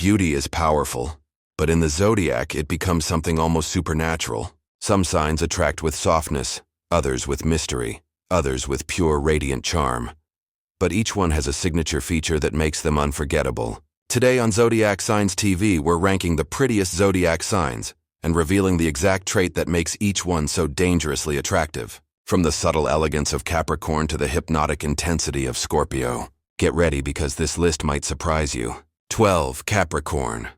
Beauty is powerful, but in the zodiac it becomes something almost supernatural. Some signs attract with softness, others with mystery, others with pure radiant charm. But each one has a signature feature that makes them unforgettable. Today on Zodiac Signs TV, we're ranking the prettiest zodiac signs and revealing the exact trait that makes each one so dangerously attractive. From the subtle elegance of Capricorn to the hypnotic intensity of Scorpio. Get ready because this list might surprise you. 12. Capricorn.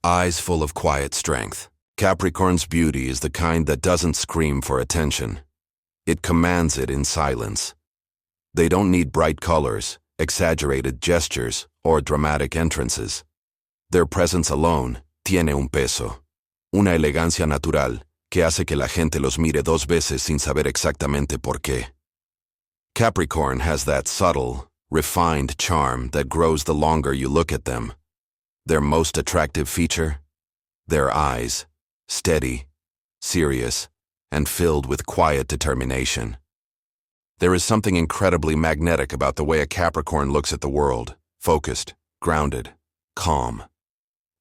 Eyes full of quiet strength. Capricorn's beauty is the kind that doesn't scream for attention. It commands it in silence. They don't need bright colors, exaggerated gestures, or dramatic entrances. Their presence alone tiene un peso, una elegancia natural que hace que la gente los mire dos veces sin saber exactamente por qué. Capricorn has that subtle, refined charm that grows the longer you look at them. Their most attractive feature? Their eyes, steady, serious, and filled with quiet determination. There is something incredibly magnetic about the way a Capricorn looks at the world, focused, grounded, calm.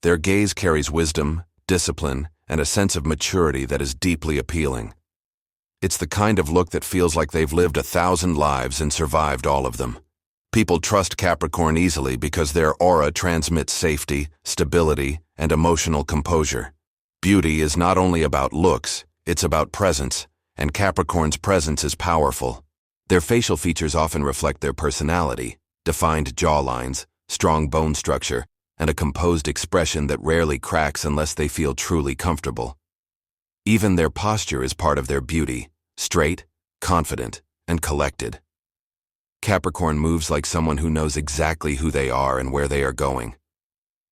Their gaze carries wisdom, discipline, and a sense of maturity that is deeply appealing. It's the kind of look that feels like they've lived 1,000 lives and survived all of them. People trust Capricorn easily because their aura transmits safety, stability, and emotional composure. Beauty is not only about looks, it's about presence, and Capricorn's presence is powerful. Their facial features often reflect their personality, defined jawlines, strong bone structure, and a composed expression that rarely cracks unless they feel truly comfortable. Even their posture is part of their beauty, straight, confident, and collected. Capricorn moves like someone who knows exactly who they are and where they are going.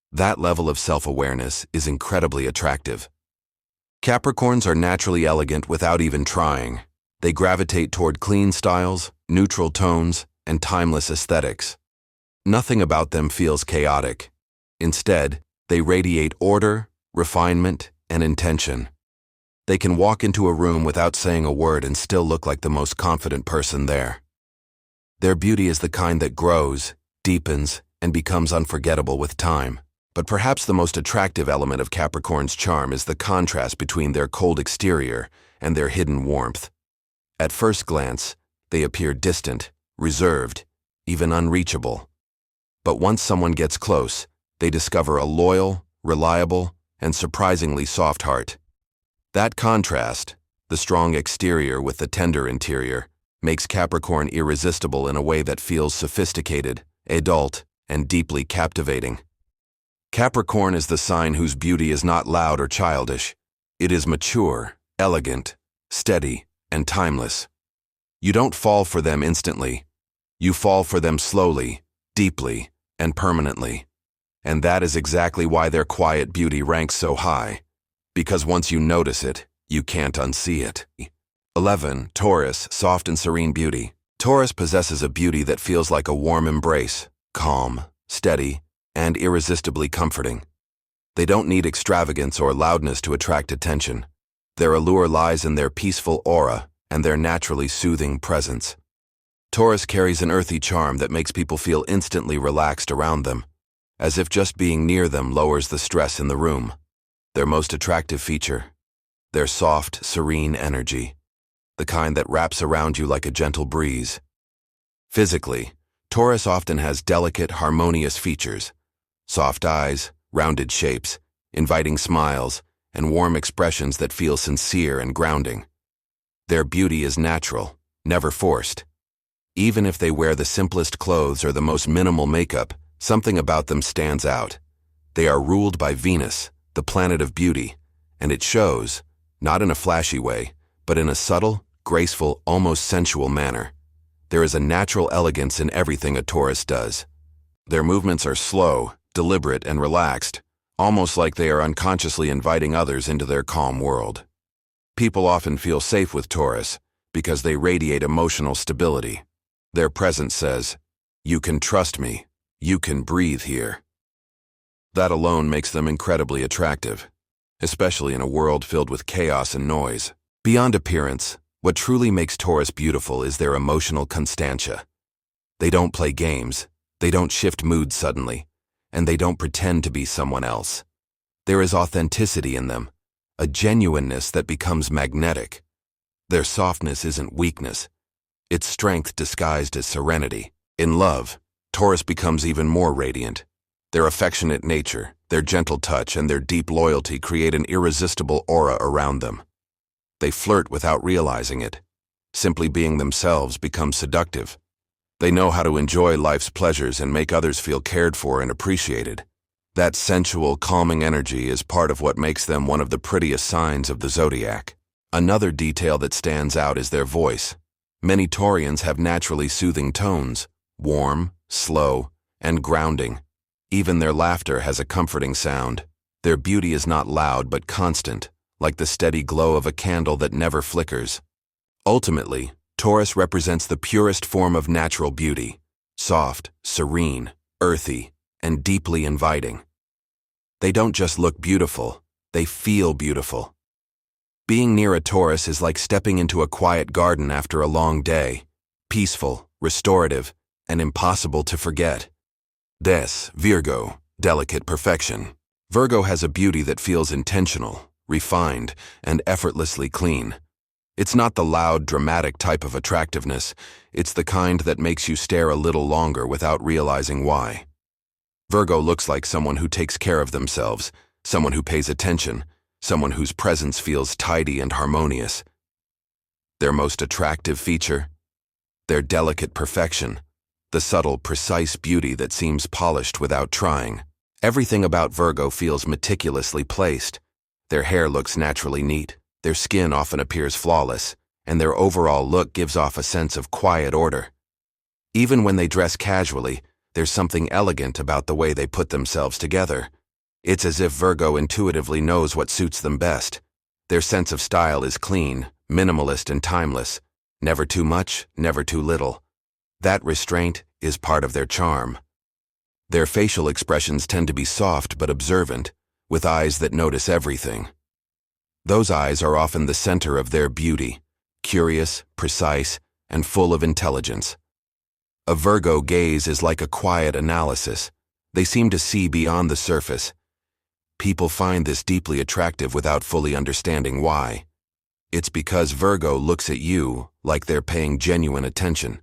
That level of self-awareness is incredibly attractive. Capricorns are naturally elegant without even trying. They gravitate toward clean styles, neutral tones, and timeless aesthetics. Nothing about them feels chaotic. Instead, they radiate order, refinement, and intention. They can walk into a room without saying a word and still look like the most confident person there. Their beauty is the kind that grows, deepens, and becomes unforgettable with time. But perhaps the most attractive element of Capricorn's charm is the contrast between their cold exterior and their hidden warmth. At first glance, they appear distant, reserved, even unreachable. But once someone gets close, they discover a loyal, reliable, and surprisingly soft heart. That contrast, the strong exterior with the tender interior, makes Capricorn irresistible in a way that feels sophisticated, adult, and deeply captivating. Capricorn is the sign whose beauty is not loud or childish. It is mature, elegant, steady, and timeless. You don't fall for them instantly. You fall for them slowly, deeply, and permanently. And that is exactly why their quiet beauty ranks so high. Because once you notice it, you can't unsee it. 11. Taurus, soft and serene beauty. Taurus possesses a beauty that feels like a warm embrace, calm, steady, and irresistibly comforting. They don't need extravagance or loudness to attract attention. Their allure lies in their peaceful aura and their naturally soothing presence. Taurus carries an earthy charm that makes people feel instantly relaxed around them, as if just being near them lowers the stress in the room. Their most attractive feature? Their soft, serene energy, the kind that wraps around you like a gentle breeze. Physically, Taurus often has delicate, harmonious features: soft eyes, rounded shapes, inviting smiles, and warm expressions that feel sincere and grounding. Their beauty is natural, never forced. Even if they wear the simplest clothes or the most minimal makeup, something about them stands out. They are ruled by Venus, the planet of beauty, and it shows, not in a flashy way, but in a subtle, graceful, almost sensual manner. There is a natural elegance in everything a Taurus does. Their movements are slow, deliberate, and relaxed, almost like they are unconsciously inviting others into their calm world. People often feel safe with Taurus because they radiate emotional stability. Their presence says, "You can trust me. You can breathe here." That alone makes them incredibly attractive, especially in a world filled with chaos and noise. Beyond appearance, what truly makes Taurus beautiful is their emotional constantia. They don't play games. They don't shift moods suddenly. and they don't pretend to be someone else. There is authenticity in them, a genuineness that becomes magnetic. Their softness isn't weakness. It's strength disguised as serenity. In love, Taurus becomes even more radiant. Their affectionate nature, their gentle touch, and their deep loyalty create an irresistible aura around them. They flirt without realizing it. Simply being themselves becomes seductive. They know how to enjoy life's pleasures and make others feel cared for and appreciated. That sensual, calming energy is part of what makes them one of the prettiest signs of the zodiac. Another detail that stands out is their voice. Many Taurians have naturally soothing tones, warm, slow, and grounding. Even their laughter has a comforting sound. Their beauty is not loud but constant, like the steady glow of a candle that never flickers. Ultimately, Taurus represents the purest form of natural beauty, soft, serene, earthy, and deeply inviting. They don't just look beautiful, they feel beautiful. Being near a Taurus is like stepping into a quiet garden after a long day, peaceful, restorative, and impossible to forget. Virgo, delicate perfection. Virgo has a beauty that feels intentional, refined, and effortlessly clean. It's not the loud, dramatic type of attractiveness. It's the kind that makes you stare a little longer without realizing why. Virgo looks like someone who takes care of themselves, someone who pays attention, someone whose presence feels tidy and harmonious. Their most attractive feature? Their delicate perfection, the subtle, precise beauty that seems polished without trying. Everything about Virgo feels meticulously placed. Their hair looks naturally neat, their skin often appears flawless, and their overall look gives off a sense of quiet order. Even when they dress casually, there's something elegant about the way they put themselves together. It's as if Virgo intuitively knows what suits them best. Their sense of style is clean, minimalist, and timeless. Never too much, never too little. That restraint is part of their charm. Their facial expressions tend to be soft but observant, with eyes that notice everything. Those eyes are often the center of their beauty, curious, precise, and full of intelligence. A Virgo gaze is like a quiet analysis. They seem to see beyond the surface. People find this deeply attractive without fully understanding why. It's because Virgo looks at you like they're paying genuine attention.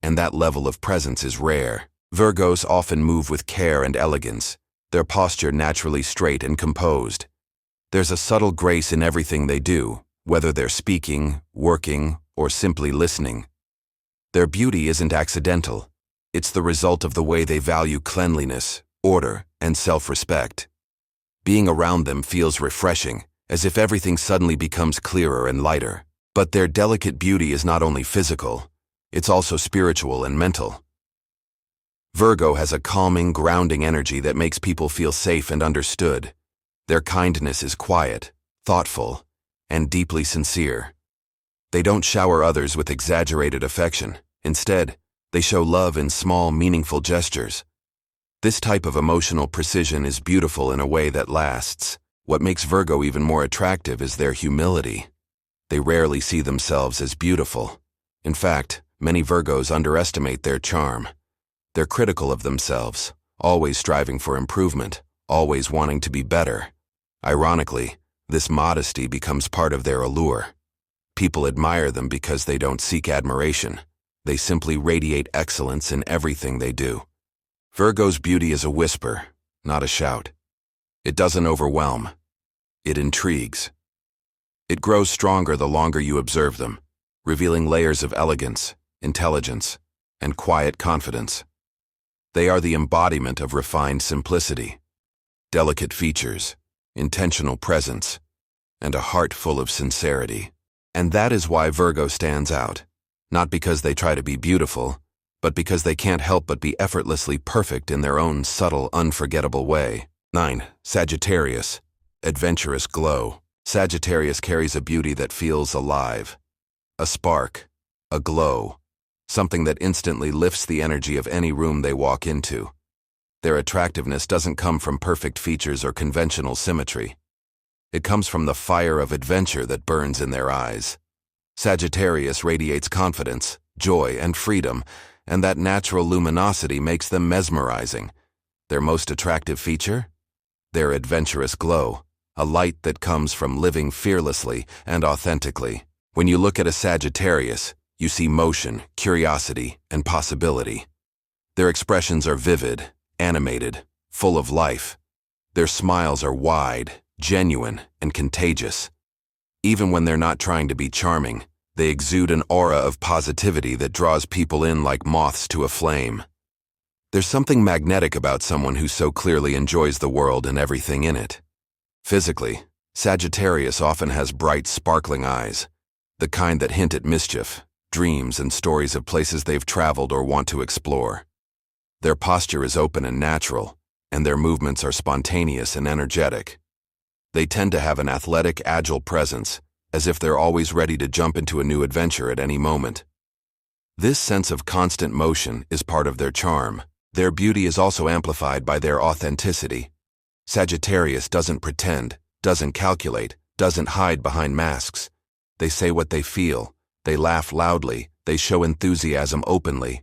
And that level of presence is rare. Virgos often move with care and elegance, their posture naturally straight and composed. There's a subtle grace in everything they do, whether they're speaking, working, or simply listening. Their beauty isn't accidental. It's the result of the way they value cleanliness, order, and self-respect. Being around them feels refreshing, as if everything suddenly becomes clearer and lighter. But their delicate beauty is not only physical, it's also spiritual and mental. Virgo has a calming, grounding energy that makes people feel safe and understood. Their kindness is quiet, thoughtful, and deeply sincere. They don't shower others with exaggerated affection. Instead, they show love in small, meaningful gestures. This type of emotional precision is beautiful in a way that lasts. What makes Virgo even more attractive is their humility. They rarely see themselves as beautiful. In fact, many Virgos underestimate their charm. They're critical of themselves, always striving for improvement, always wanting to be better. Ironically, this modesty becomes part of their allure. People admire them because they don't seek admiration. They simply radiate excellence in everything they do. Virgo's beauty is a whisper, not a shout. It doesn't overwhelm. It intrigues. It grows stronger the longer you observe them, revealing layers of elegance, intelligence, and quiet confidence. They are the embodiment of refined simplicity, delicate features, intentional presence, and a heart full of sincerity. And that is why Virgo stands out, not because they try to be beautiful, but because they can't help but be effortlessly perfect in their own subtle, unforgettable way. 9. Sagittarius, adventurous glow. Sagittarius carries a beauty that feels alive. A spark, a glow, something that instantly lifts the energy of any room they walk into. Their attractiveness doesn't come from perfect features or conventional symmetry. It comes from the fire of adventure that burns in their eyes. Sagittarius radiates confidence, joy, and freedom, and that natural luminosity makes them mesmerizing. Their most attractive feature? Their adventurous glow, a light that comes from living fearlessly and authentically. When you look at a Sagittarius, you see motion, curiosity, and possibility. Their expressions are vivid, animated, full of life. Their smiles are wide, genuine, and contagious. Even when they're not trying to be charming, they exude an aura of positivity that draws people in like moths to a flame. There's something magnetic about someone who so clearly enjoys the world and everything in it. Physically, Sagittarius often has bright, sparkling eyes, the kind that hint at mischief, dreams, and stories of places they've traveled or want to explore. Their posture is open and natural, and their movements are spontaneous and energetic. They tend to have an athletic, agile presence, as if they're always ready to jump into a new adventure at any moment. This sense of constant motion is part of their charm. Their beauty is also amplified by their authenticity. Sagittarius doesn't pretend, doesn't calculate, doesn't hide behind masks. They say what they feel, they laugh loudly, they show enthusiasm openly.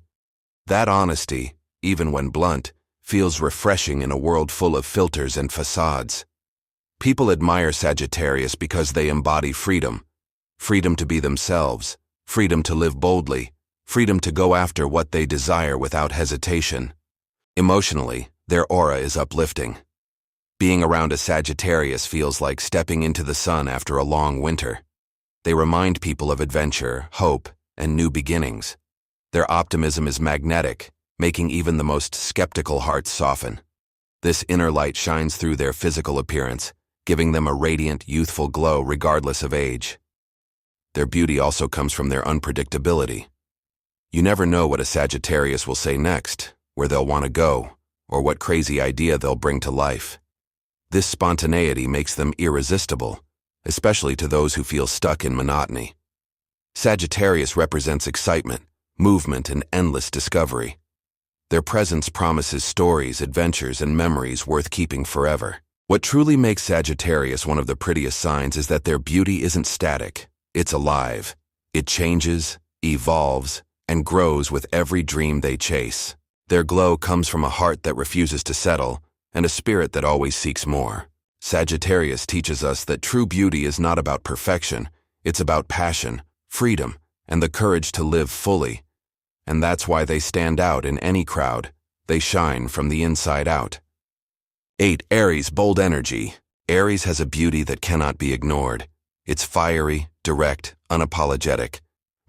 That honesty, even when blunt, feels refreshing in a world full of filters and facades. People admire Sagittarius because they embody freedom. Freedom to be themselves, freedom to live boldly, freedom to go after what they desire without hesitation. Emotionally, their aura is uplifting. Being around a Sagittarius feels like stepping into the sun after a long winter. They remind people of adventure, hope, and new beginnings. Their optimism is magnetic, making even the most skeptical hearts soften. This inner light shines through their physical appearance, giving them a radiant, youthful glow regardless of age. Their beauty also comes from their unpredictability. You never know what a Sagittarius will say next, where they'll want to go, or what crazy idea they'll bring to life. This spontaneity makes them irresistible, especially to those who feel stuck in monotony. Sagittarius represents excitement, movement, and endless discovery. Their presence promises stories, adventures, and memories worth keeping forever. What truly makes Sagittarius one of the prettiest signs is that their beauty isn't static. It's alive. It changes, evolves, and grows with every dream they chase. Their glow comes from a heart that refuses to settle and a spirit that always seeks more. Sagittarius teaches us that true beauty is not about perfection. It's about passion, freedom, and the courage to live fully. And that's why they stand out in any crowd. They shine from the inside out. 8. Aries, bold energy. Aries has a beauty that cannot be ignored. It's fiery, direct, unapologetic,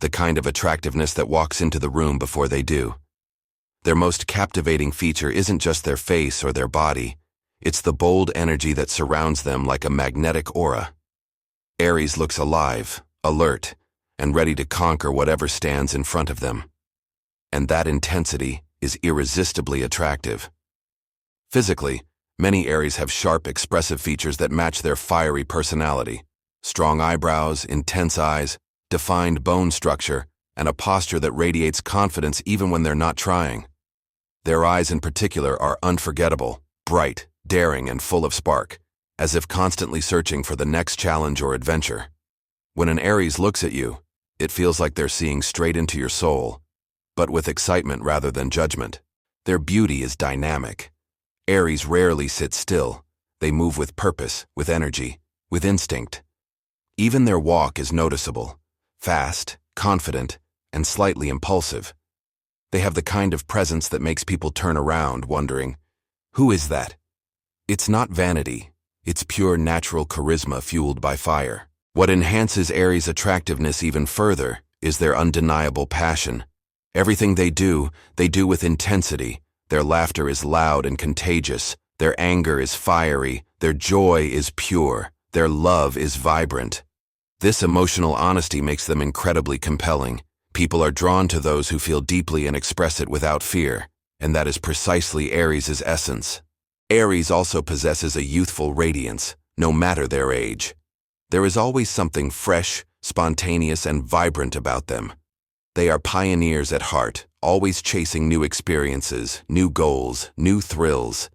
the kind of attractiveness that walks into the room before they do. Their most captivating feature isn't just their face or their body. It's the bold energy that surrounds them like a magnetic aura. Aries looks alive, alert, and ready to conquer whatever stands in front of them. And that intensity is irresistibly attractive. Physically, many Aries have sharp, expressive features that match their fiery personality. Strong eyebrows, intense eyes, defined bone structure, and a posture that radiates confidence even when they're not trying. Their eyes in particular are unforgettable, bright, daring, and full of spark, as if constantly searching for the next challenge or adventure. When an Aries looks at you, it feels like they're seeing straight into your soul, but with excitement rather than judgment. Their beauty is dynamic. Aries rarely sit still. They move with purpose, with energy, with instinct. Even their walk is noticeable, fast, confident, and slightly impulsive. They have the kind of presence that makes people turn around, wondering, who is that? It's not vanity. It's pure natural charisma fueled by fire. What enhances Aries' attractiveness even further is their undeniable passion. Everything they do with intensity. Their laughter is loud and contagious. Their anger is fiery. Their joy is pure. Their love is vibrant. This emotional honesty makes them incredibly compelling. People are drawn to those who feel deeply and express it without fear, and that is precisely Aries' essence. Aries also possesses a youthful radiance, no matter their age. There is always something fresh, spontaneous, and vibrant about them. They are pioneers at heart, always chasing new experiences, new goals, new thrills.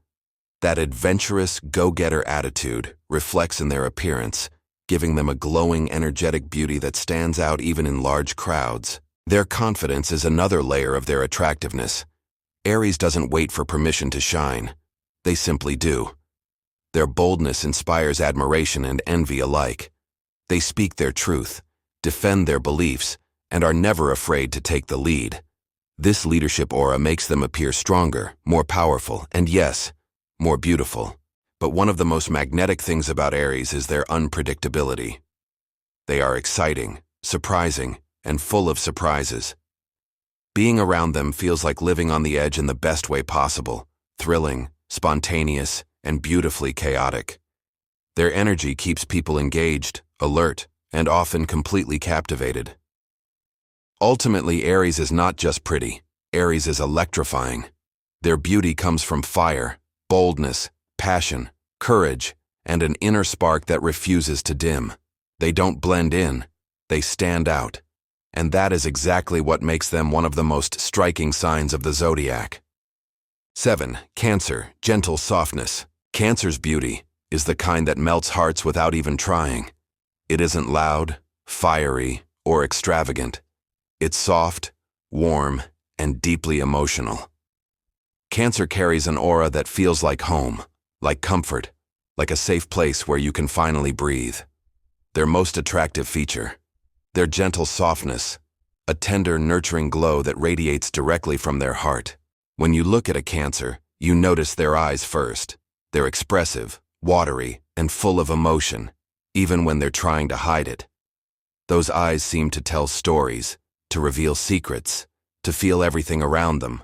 That adventurous, go-getter attitude reflects in their appearance, giving them a glowing, energetic beauty that stands out even in large crowds. Their confidence is another layer of their attractiveness. Aries doesn't wait for permission to shine. They simply do. Their boldness inspires admiration and envy alike. They speak their truth, defend their beliefs, and are never afraid to take the lead. This leadership aura makes them appear stronger, more powerful, and yes, more beautiful. But one of the most magnetic things about Aries is their unpredictability. They are exciting, surprising, and full of surprises. Being around them feels like living on the edge in the best way possible, thrilling, spontaneous, and beautifully chaotic. Their energy keeps people engaged, alert, and often completely captivated. Ultimately, Aries is not just pretty. Aries is electrifying. Their beauty comes from fire, boldness, passion, courage, and an inner spark that refuses to dim. They don't blend in, they stand out. And that is exactly what makes them one of the most striking signs of the zodiac. 7. Cancer, gentle softness. Cancer's beauty is the kind that melts hearts without even trying. It isn't loud, fiery, or extravagant. It's soft, warm, and deeply emotional. Cancer carries an aura that feels like home, like comfort, like a safe place where you can finally breathe. Their most attractive feature, their gentle softness, a tender, nurturing glow that radiates directly from their heart. When you look at a Cancer, you notice their eyes first. They're expressive, watery, and full of emotion, even when they're trying to hide it. Those eyes seem to tell stories, to reveal secrets, to feel everything around them.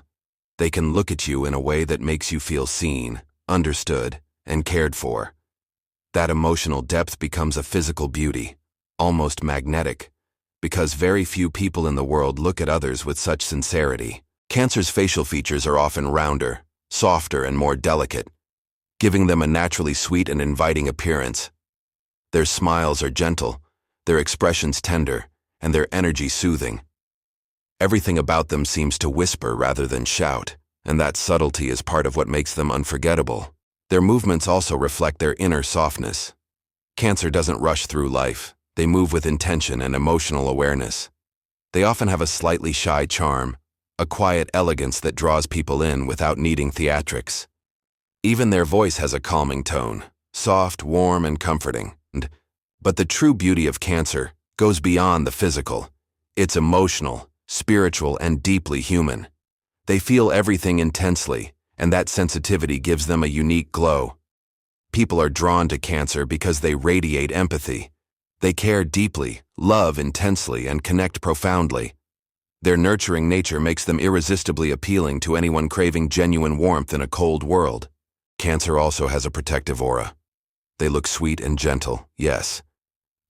They can look at you in a way that makes you feel seen, understood, and cared for. That emotional depth becomes a physical beauty, almost magnetic, because very few people in the world look at others with such sincerity. Cancer's facial features are often rounder, softer, and more delicate, giving them a naturally sweet and inviting appearance. Their smiles are gentle, their expressions tender, and their energy soothing. Everything about them seems to whisper rather than shout, and that subtlety is part of what makes them unforgettable. Their movements also reflect their inner softness. Cancer doesn't rush through life. They move with intention and emotional awareness. They often have a slightly shy charm, a quiet elegance that draws people in without needing theatrics. Even their voice has a calming tone, soft, warm, and comforting. But the true beauty of Cancer goes beyond the physical. It's emotional, spiritual, and deeply human. They feel everything intensely, and that sensitivity gives them a unique glow. People are drawn to Cancer because they radiate empathy. They care deeply, love intensely, and connect profoundly. Their nurturing nature makes them irresistibly appealing to anyone craving genuine warmth in a cold world. Cancer also has a protective aura. They look sweet and gentle, yes,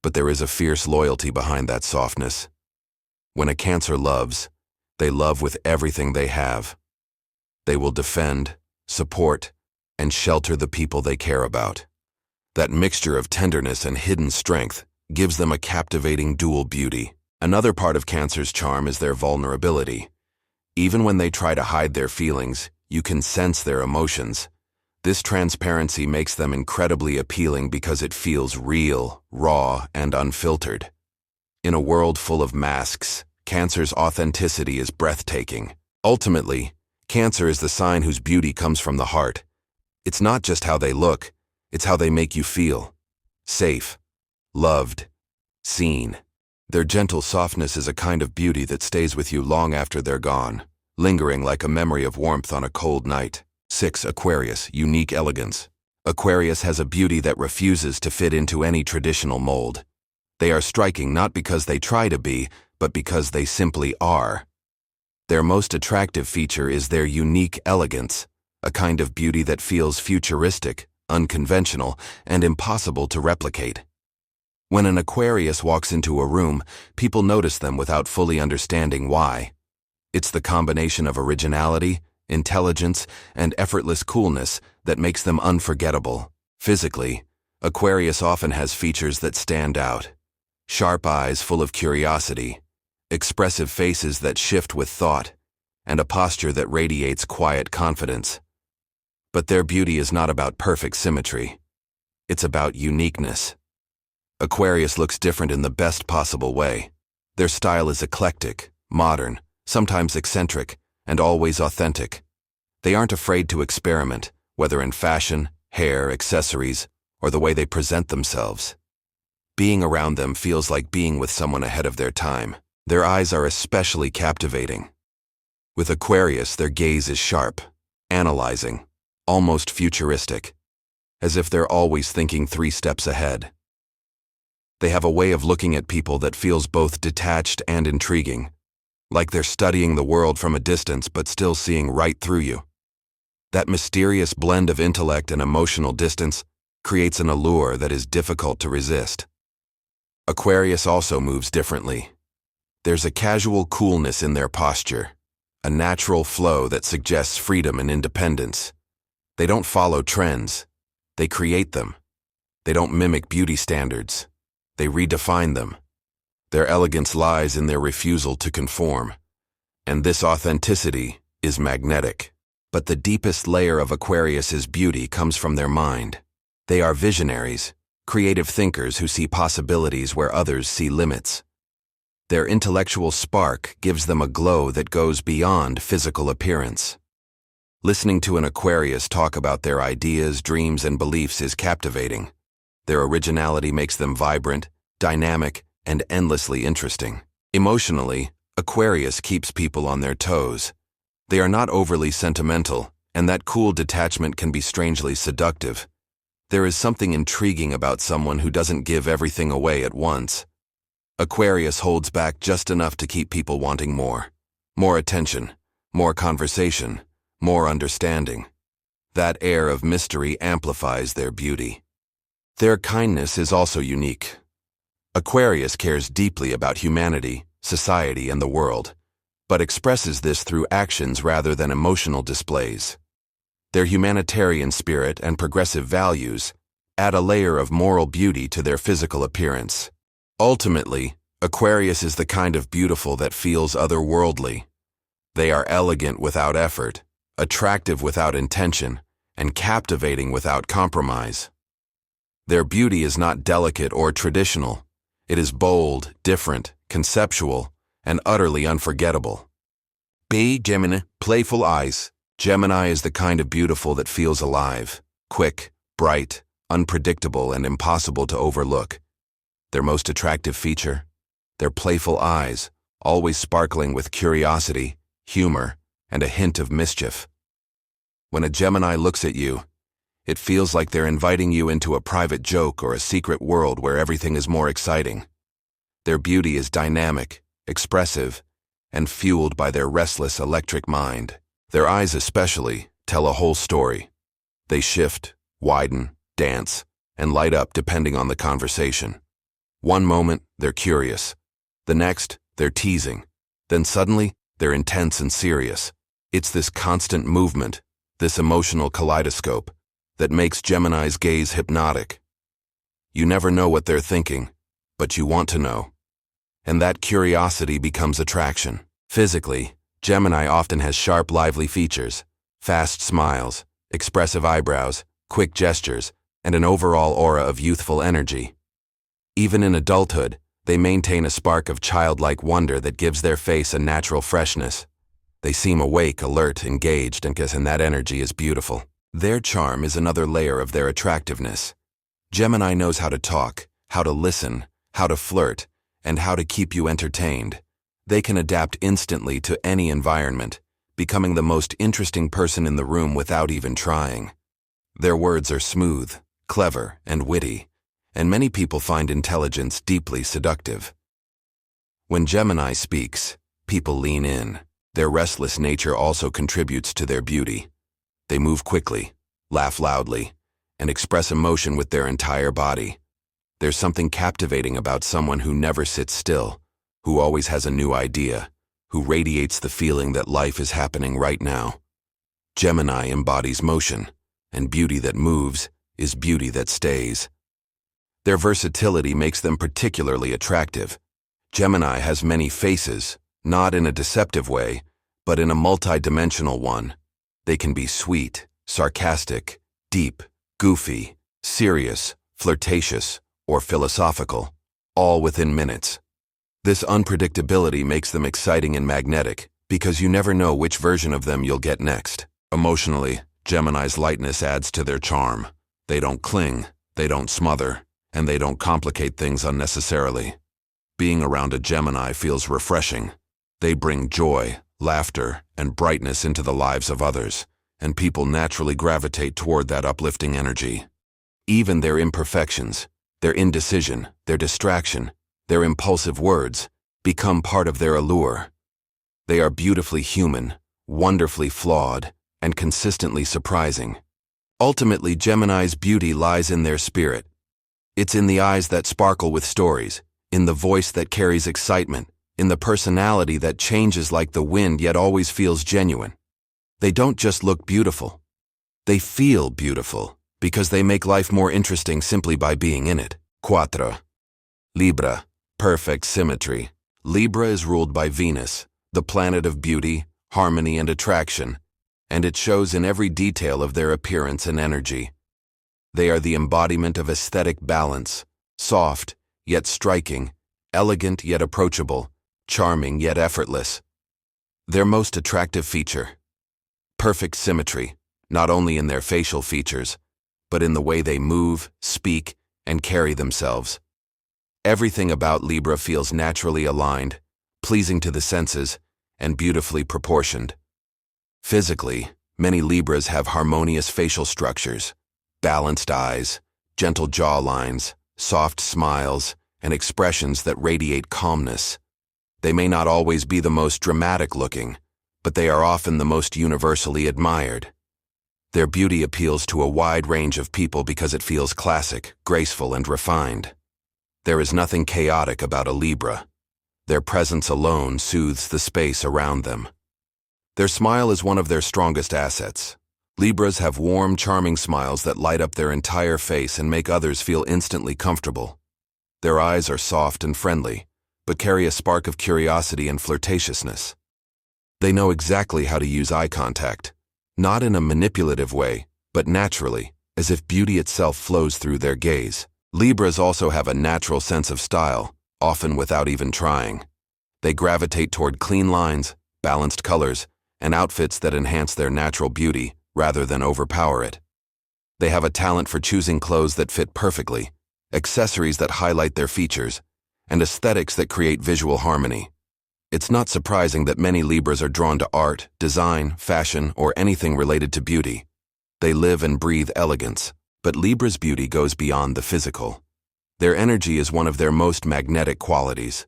but there is a fierce loyalty behind that softness. When a Cancer loves, they love with everything they have. They will defend, support, and shelter the people they care about. That mixture of tenderness and hidden strength gives them a captivating dual beauty. Another part of Cancer's charm is their vulnerability. Even when they try to hide their feelings, you can sense their emotions. This transparency makes them incredibly appealing because it feels real, raw, and unfiltered. In a world full of masks, Cancer's authenticity is breathtaking. Ultimately, Cancer is the sign whose beauty comes from the heart. It's not just how they look, it's how they make you feel. Safe, loved, seen. Their gentle softness is a kind of beauty that stays with you long after they're gone, lingering like a memory of warmth on a cold night. 6. Aquarius, unique elegance. Aquarius has a beauty that refuses to fit into any traditional mold. They are striking not because they try to be, but because they simply are. Their most attractive feature is their unique elegance, a kind of beauty that feels futuristic, unconventional, and impossible to replicate. When an Aquarius walks into a room, people notice them without fully understanding why. It's the combination of originality, intelligence, and effortless coolness that makes them unforgettable. Physically, Aquarius often has features that stand out. Sharp eyes full of curiosity, expressive faces that shift with thought, and a posture that radiates quiet confidence. But their beauty is not about perfect symmetry. It's about uniqueness. Aquarius looks different in the best possible way. Their style is eclectic, modern, sometimes eccentric, and always authentic. They aren't afraid to experiment, whether in fashion, hair, accessories, or the way they present themselves. Being around them feels like being with someone ahead of their time. Their eyes are especially captivating. With Aquarius, their gaze is sharp, analyzing, almost futuristic, as if they're always thinking 3 steps ahead. They have a way of looking at people that feels both detached and intriguing, like they're studying the world from a distance but still seeing right through you. That mysterious blend of intellect and emotional distance creates an allure that is difficult to resist. Aquarius also moves differently. There's a casual coolness in their posture, a natural flow that suggests freedom and independence. They don't follow trends, they create them. They don't mimic beauty standards, they redefine them. Their elegance lies in their refusal to conform, and this authenticity is magnetic. But the deepest layer of Aquarius's beauty comes from their mind. They are visionaries, creative thinkers who see possibilities where others see limits. Their intellectual spark gives them a glow that goes beyond physical appearance. Listening to an Aquarius talk about their ideas, dreams, and beliefs is captivating. Their originality makes them vibrant, dynamic, and endlessly interesting. Emotionally, Aquarius keeps people on their toes. They are not overly sentimental, and that cool detachment can be strangely seductive. There is something intriguing about someone who doesn't give everything away at once. Aquarius holds back just enough to keep people wanting more. More attention, more conversation, more understanding. That air of mystery amplifies their beauty. Their kindness is also unique. Aquarius cares deeply about humanity, society, and the world, but expresses this through actions rather than emotional displays. Their humanitarian spirit and progressive values add a layer of moral beauty to their physical appearance. Ultimately, Aquarius is the kind of beautiful that feels otherworldly. They are elegant without effort, attractive without intention, and captivating without compromise. Their beauty is not delicate or traditional. It is bold, different, conceptual, and utterly unforgettable. B. Gemini, playful eyes. Gemini is the kind of beautiful that feels alive, quick, bright, unpredictable, and impossible to overlook. Their most attractive feature? Their playful eyes, always sparkling with curiosity, humor, and a hint of mischief. When a Gemini looks at you, it feels like they're inviting you into a private joke or a secret world where everything is more exciting. Their beauty is dynamic, expressive, and fueled by their restless electric mind. Their eyes especially tell a whole story. They shift, widen, dance, and light up depending on the conversation. One moment, they're curious. The next, they're teasing. Then suddenly, they're intense and serious. It's this constant movement, this emotional kaleidoscope, that makes Gemini's gaze hypnotic. You never know what they're thinking, but you want to know. And that curiosity becomes attraction. Physically, Gemini often has sharp, lively features, fast smiles, expressive eyebrows, quick gestures, and an overall aura of youthful energy. Even in adulthood, they maintain a spark of childlike wonder that gives their face a natural freshness. They seem awake, alert, engaged, and that energy is beautiful. Their charm is another layer of their attractiveness. Gemini knows how to talk, how to listen, how to flirt, and how to keep you entertained. They can adapt instantly to any environment, becoming the most interesting person in the room without even trying. Their words are smooth, clever, and witty, and many people find intelligence deeply seductive. When Gemini speaks, people lean in. Their restless nature also contributes to their beauty. They move quickly, laugh loudly, and express emotion with their entire body. There's something captivating about someone who never sits still, who always has a new idea, who radiates the feeling that life is happening right now. Gemini embodies motion, and beauty that moves is beauty that stays. Their versatility makes them particularly attractive. Gemini has many faces, not in a deceptive way, but in a multi-dimensional one. They can be sweet, sarcastic, deep, goofy, serious, flirtatious, or philosophical, all within minutes. This unpredictability makes them exciting and magnetic because you never know which version of them you'll get next. Emotionally, Gemini's lightness adds to their charm. They don't cling, they don't smother, and they don't complicate things unnecessarily. Being around a Gemini feels refreshing. They bring joy, laughter, and brightness into the lives of others, and people naturally gravitate toward that uplifting energy. Even their imperfections, their indecision, their distraction, their impulsive words, become part of their allure. They are beautifully human, wonderfully flawed, and consistently surprising. Ultimately, Gemini's beauty lies in their spirit. It's in the eyes that sparkle with stories, in the voice that carries excitement, in the personality that changes like the wind yet always feels genuine. They don't just look beautiful. They feel beautiful, because they make life more interesting simply by being in it. 4. Libra. Perfect symmetry. Libra is ruled by Venus, the planet of beauty, harmony, and attraction, and it shows in every detail of their appearance and energy. They are the embodiment of aesthetic balance, soft yet striking, elegant yet approachable, charming yet effortless. Their most attractive feature: perfect symmetry, not only in their facial features, but in the way they move, speak, and carry themselves. Everything about Libra feels naturally aligned, pleasing to the senses, and beautifully proportioned. Physically, many Libras have harmonious facial structures, balanced eyes, gentle jawlines, soft smiles, and expressions that radiate calmness. They may not always be the most dramatic looking, but they are often the most universally admired. Their beauty appeals to a wide range of people because it feels classic, graceful, and refined. There is nothing chaotic about a Libra. Their presence alone soothes the space around them. Their smile is one of their strongest assets. Libras have warm, charming smiles that light up their entire face and make others feel instantly comfortable. Their eyes are soft and friendly, but carry a spark of curiosity and flirtatiousness. They know exactly how to use eye contact, not in a manipulative way, but naturally, as if beauty itself flows through their gaze. Libras also have a natural sense of style, often without even trying. They gravitate toward clean lines, balanced colors, and outfits that enhance their natural beauty rather than overpower it. They have a talent for choosing clothes that fit perfectly, accessories that highlight their features, and aesthetics that create visual harmony. It's not surprising that many Libras are drawn to art, design, fashion, or anything related to beauty. They live and breathe elegance, but Libra's beauty goes beyond the physical. Their energy is one of their most magnetic qualities.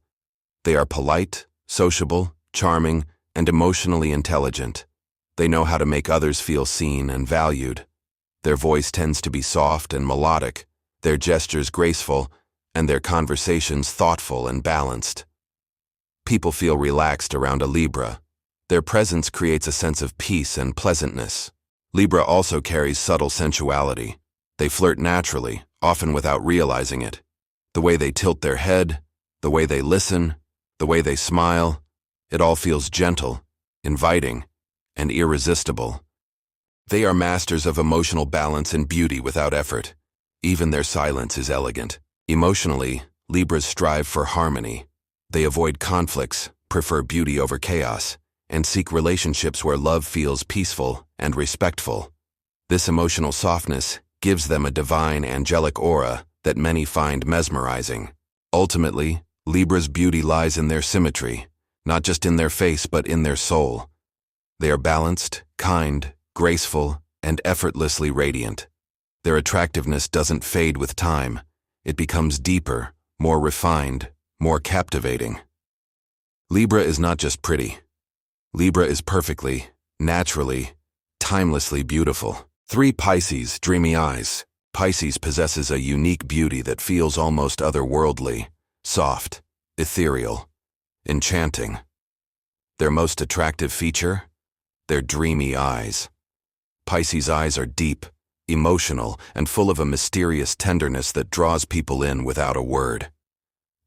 They are polite, sociable, charming, and emotionally intelligent. They know how to make others feel seen and valued. Their voice tends to be soft and melodic, their gestures graceful, and their conversations thoughtful and balanced. People feel relaxed around a Libra. Their presence creates a sense of peace and pleasantness. Libra also carries subtle sensuality. They flirt naturally, often without realizing it. The way they tilt their head, the way they listen, the way they smile, it all feels gentle, inviting, and irresistible. They are masters of emotional balance and beauty without effort. Even their silence is elegant. Emotionally, Libras strive for harmony. They avoid conflicts, prefer beauty over chaos, and seek relationships where love feels peaceful and respectful. This emotional softness gives them a divine, angelic aura that many find mesmerizing. Ultimately, Libra's beauty lies in their symmetry, not just in their face but in their soul. They are balanced, kind, graceful, and effortlessly radiant. Their attractiveness doesn't fade with time. It becomes deeper, more refined, more captivating. Libra is not just pretty. Libra is perfectly, naturally, timelessly beautiful. 3. Pisces, dreamy eyes. Pisces possesses a unique beauty that feels almost otherworldly, soft, ethereal, enchanting. Their most attractive feature? Their dreamy eyes. Pisces' eyes are deep, emotional, and full of a mysterious tenderness that draws people in without a word.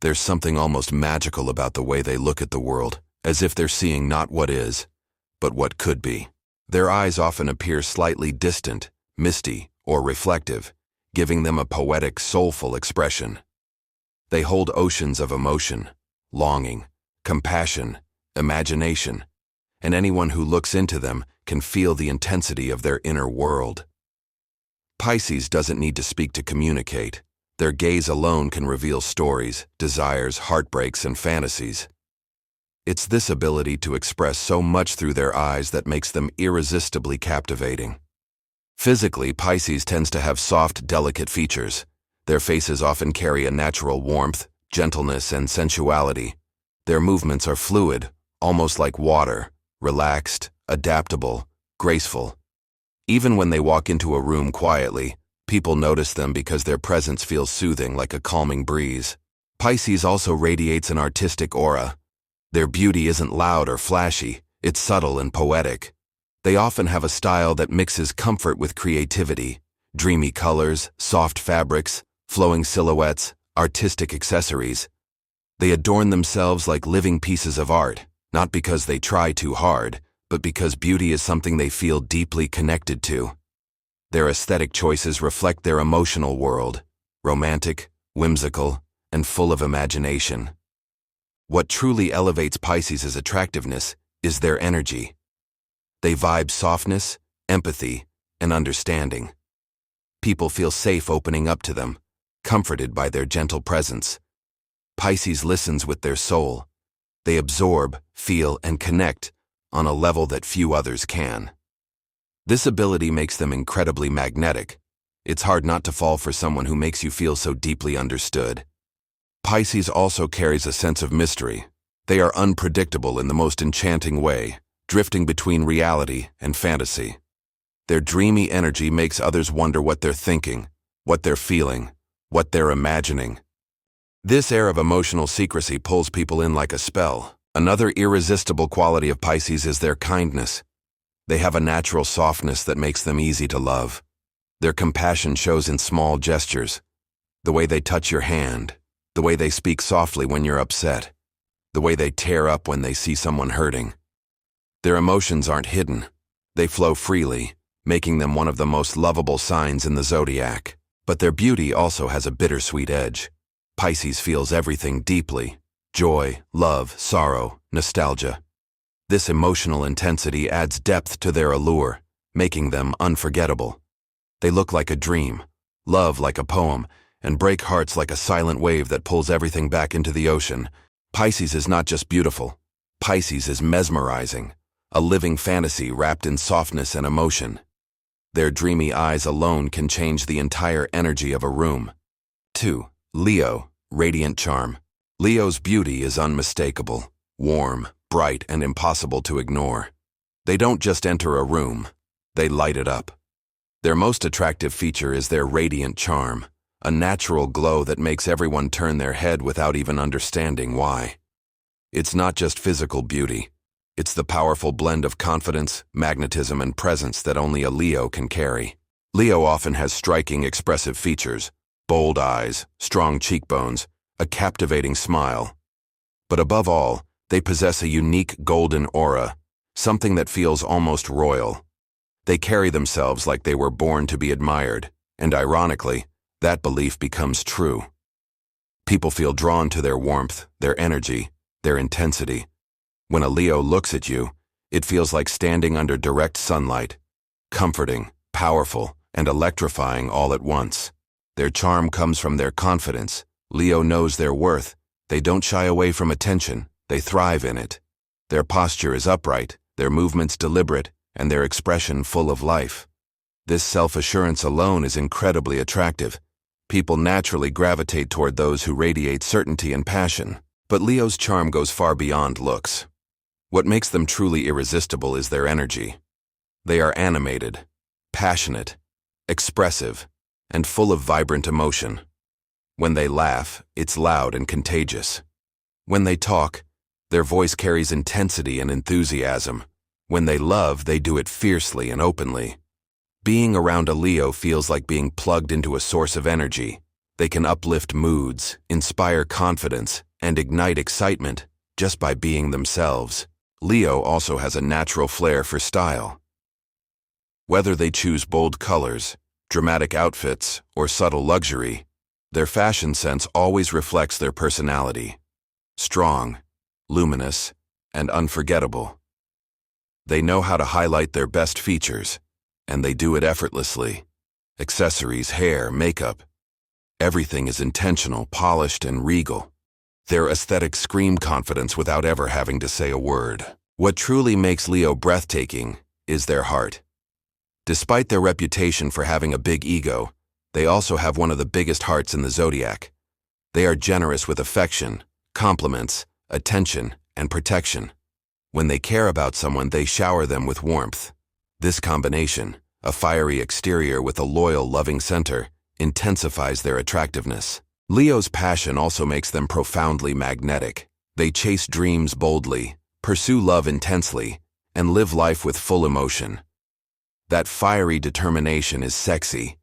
There's something almost magical about the way they look at the world, as if they're seeing not what is, but what could be. Their eyes often appear slightly distant, misty, or reflective, giving them a poetic, soulful expression. They hold oceans of emotion, longing, compassion, imagination, and anyone who looks into them can feel the intensity of their inner world. Pisces doesn't need to speak to communicate. Their gaze alone can reveal stories, desires, heartbreaks, and fantasies. It's this ability to express so much through their eyes that makes them irresistibly captivating. Physically, Pisces tends to have soft, delicate features. Their faces often carry a natural warmth, gentleness, and sensuality. Their movements are fluid, almost like water, relaxed, adaptable, graceful. Even when they walk into a room quietly, people notice them because their presence feels soothing like a calming breeze. Pisces also radiates an artistic aura. Their beauty isn't loud or flashy, it's subtle and poetic. They often have a style that mixes comfort with creativity, dreamy colors, soft fabrics, flowing silhouettes, artistic accessories. They adorn themselves like living pieces of art, not because they try too hard, but because beauty is something they feel deeply connected to. Their aesthetic choices reflect their emotional world, romantic, whimsical, and full of imagination. What truly elevates Pisces' attractiveness is their energy. They vibe softness, empathy, and understanding. People feel safe opening up to them, comforted by their gentle presence. Pisces listens with their soul. They absorb, feel, and connect on a level that few others can. This ability makes them incredibly magnetic. It's hard not to fall for someone who makes you feel so deeply understood. Pisces also carries a sense of mystery. They are unpredictable in the most enchanting way, drifting between reality and fantasy. Their dreamy energy makes others wonder what they're thinking, what they're feeling, what they're imagining. This air of emotional secrecy pulls people in like a spell. Another irresistible quality of Pisces is their kindness. They have a natural softness that makes them easy to love. Their compassion shows in small gestures. The way they touch your hand, the way they speak softly when you're upset, the way they tear up when they see someone hurting. Their emotions aren't hidden. They flow freely, making them one of the most lovable signs in the zodiac. But their beauty also has a bittersweet edge. Pisces feels everything deeply: joy, love, sorrow, nostalgia. This emotional intensity adds depth to their allure, making them unforgettable. They look like a dream, love like a poem, and break hearts like a silent wave that pulls everything back into the ocean. Pisces is not just beautiful. Pisces is mesmerizing, a living fantasy wrapped in softness and emotion. Their dreamy eyes alone can change the entire energy of a room. 2. Leo, radiant charm. Leo's beauty is unmistakable, warm, bright, and impossible to ignore. They don't just enter a room, they light it up. Their most attractive feature is their radiant charm, a natural glow that makes everyone turn their head without even understanding why. It's not just physical beauty. It's the powerful blend of confidence, magnetism, and presence that only a Leo can carry. Leo often has striking, expressive features: bold eyes, strong cheekbones, a captivating smile. But above all, they possess a unique golden aura, something that feels almost royal. They carry themselves like they were born to be admired, and ironically, that belief becomes true. People feel drawn to their warmth, their energy, their intensity. When a Leo looks at you, it feels like standing under direct sunlight, comforting, powerful, and electrifying all at once. Their charm comes from their confidence. Leo knows their worth. They don't shy away from attention. They thrive in it. Their posture is upright, their movements deliberate, and their expression full of life. This self-assurance alone is incredibly attractive. People naturally gravitate toward those who radiate certainty and passion. But Leo's charm goes far beyond looks. What makes them truly irresistible is their energy. They are animated, passionate, expressive, and full of vibrant emotion. When they laugh, it's loud and contagious. When they talk, their voice carries intensity and enthusiasm. When they love, they do it fiercely and openly. Being around a Leo feels like being plugged into a source of energy. They can uplift moods, inspire confidence, and ignite excitement just by being themselves. Leo also has a natural flair for style. Whether they choose bold colors, dramatic outfits, or subtle luxury, their fashion sense always reflects their personality. Strong, luminous, and unforgettable. They know how to highlight their best features, and they do it effortlessly. Accessories, hair, makeup. Everything is intentional, polished, and regal. Their aesthetics scream confidence without ever having to say a word. What truly makes Leo breathtaking is their heart. Despite their reputation for having a big ego, they also have one of the biggest hearts in the zodiac. They are generous with affection, compliments, attention, and protection. When they care about someone, they shower them with warmth. This combination, a fiery exterior with a loyal, loving center, intensifies their attractiveness. Leo's passion also makes them profoundly magnetic. They chase dreams boldly, pursue love intensely, and live life with full emotion. That fiery determination is sexy.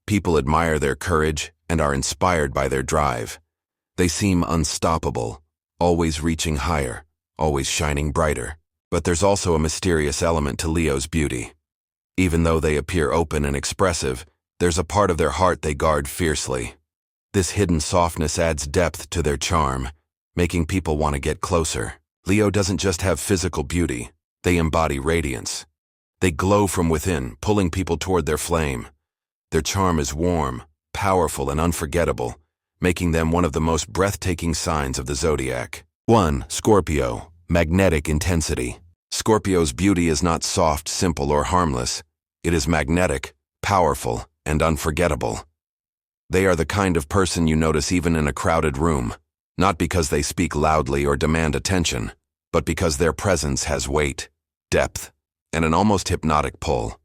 People admire their courage and are inspired by their drive. They seem unstoppable, always reaching higher, always shining brighter. But there's also a mysterious element to Leo's beauty. Even though they appear open and expressive, there's a part of their heart they guard fiercely. This hidden softness adds depth to their charm, making people want to get closer. Leo doesn't just have physical beauty, they embody radiance. They glow from within, pulling people toward their flame. Their charm is warm, powerful, and unforgettable, making them one of the most breathtaking signs of the zodiac. 1. Scorpio. Magnetic intensity. Scorpio's beauty is not soft, simple, or harmless. It is magnetic, powerful, and unforgettable. They are the kind of person you notice even in a crowded room, not because they speak loudly or demand attention, but because their presence has weight, depth, and an almost hypnotic pull.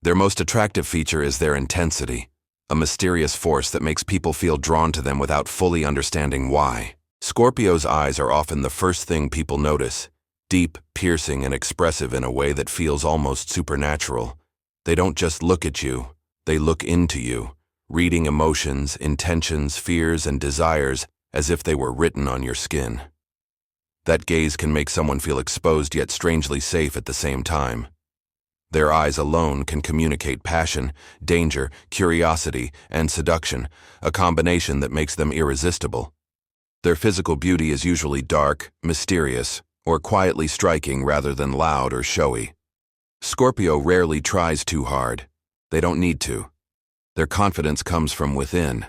Their most attractive feature is their intensity, a mysterious force that makes people feel drawn to them without fully understanding why. Scorpio's eyes are often the first thing people notice, deep, piercing, and expressive in a way that feels almost supernatural. They don't just look at you, they look into you, reading emotions, intentions, fears, and desires as if they were written on your skin. That gaze can make someone feel exposed yet strangely safe at the same time. Their eyes alone can communicate passion, danger, curiosity, and seduction, a combination that makes them irresistible. Their physical beauty is usually dark, mysterious, or quietly striking rather than loud or showy. Scorpio rarely tries too hard. They don't need to. Their confidence comes from within.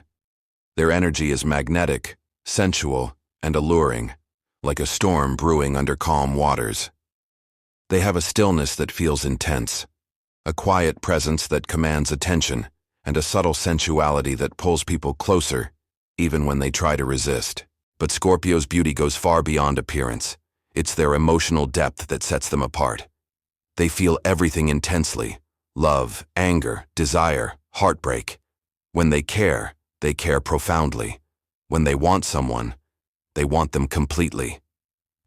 Their energy is magnetic, sensual, and alluring, like a storm brewing under calm waters. They have a stillness that feels intense, a quiet presence that commands attention, and a subtle sensuality that pulls people closer, even when they try to resist. But Scorpio's beauty goes far beyond appearance. It's their emotional depth that sets them apart. They feel everything intensely: love, anger, desire, heartbreak. When they care profoundly. When they want someone, they want them completely.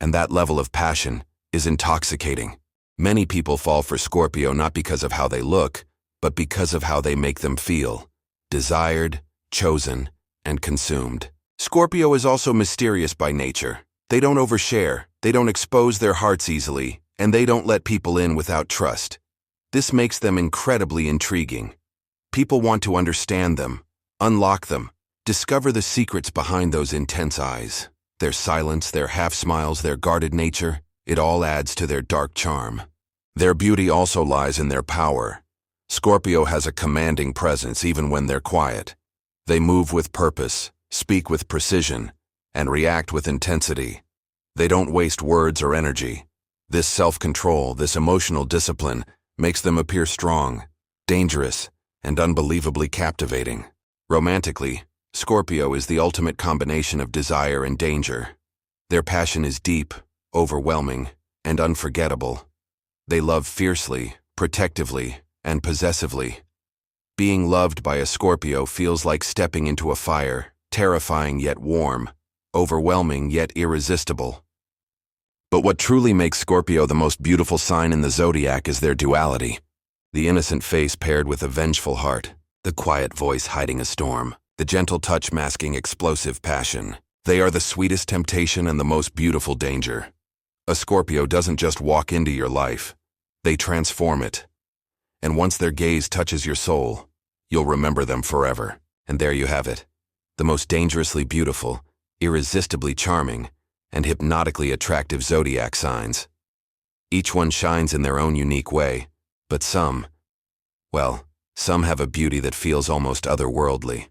And that level of passion is intoxicating. Many people fall for Scorpio not because of how they look, but because of how they make them feel: desired, chosen, and consumed. Scorpio is also mysterious by nature. They don't overshare, they don't expose their hearts easily, and they don't let people in without trust. This makes them incredibly intriguing. People want to understand them, unlock them, discover the secrets behind those intense eyes. Their silence, their half-smiles, their guarded nature, it all adds to their dark charm. Their beauty also lies in their power. Scorpio has a commanding presence even when they're quiet. They move with purpose, speak with precision, and react with intensity. They don't waste words or energy. This self-control, this emotional discipline, makes them appear strong, dangerous, and unbelievably captivating. Romantically, Scorpio is the ultimate combination of desire and danger. Their passion is deep, overwhelming, and unforgettable. They love fiercely, protectively, and possessively. Being loved by a Scorpio feels like stepping into a fire, terrifying yet warm, overwhelming yet irresistible. But what truly makes Scorpio the most beautiful sign in the zodiac is their duality. The innocent face paired with a vengeful heart, the quiet voice hiding a storm, the gentle touch masking explosive passion. They are the sweetest temptation and the most beautiful danger. A Scorpio doesn't just walk into your life, they transform it. And once their gaze touches your soul, you'll remember them forever. And there you have it. The most dangerously beautiful, irresistibly charming, and hypnotically attractive zodiac signs. Each one shines in their own unique way, but some have a beauty that feels almost otherworldly.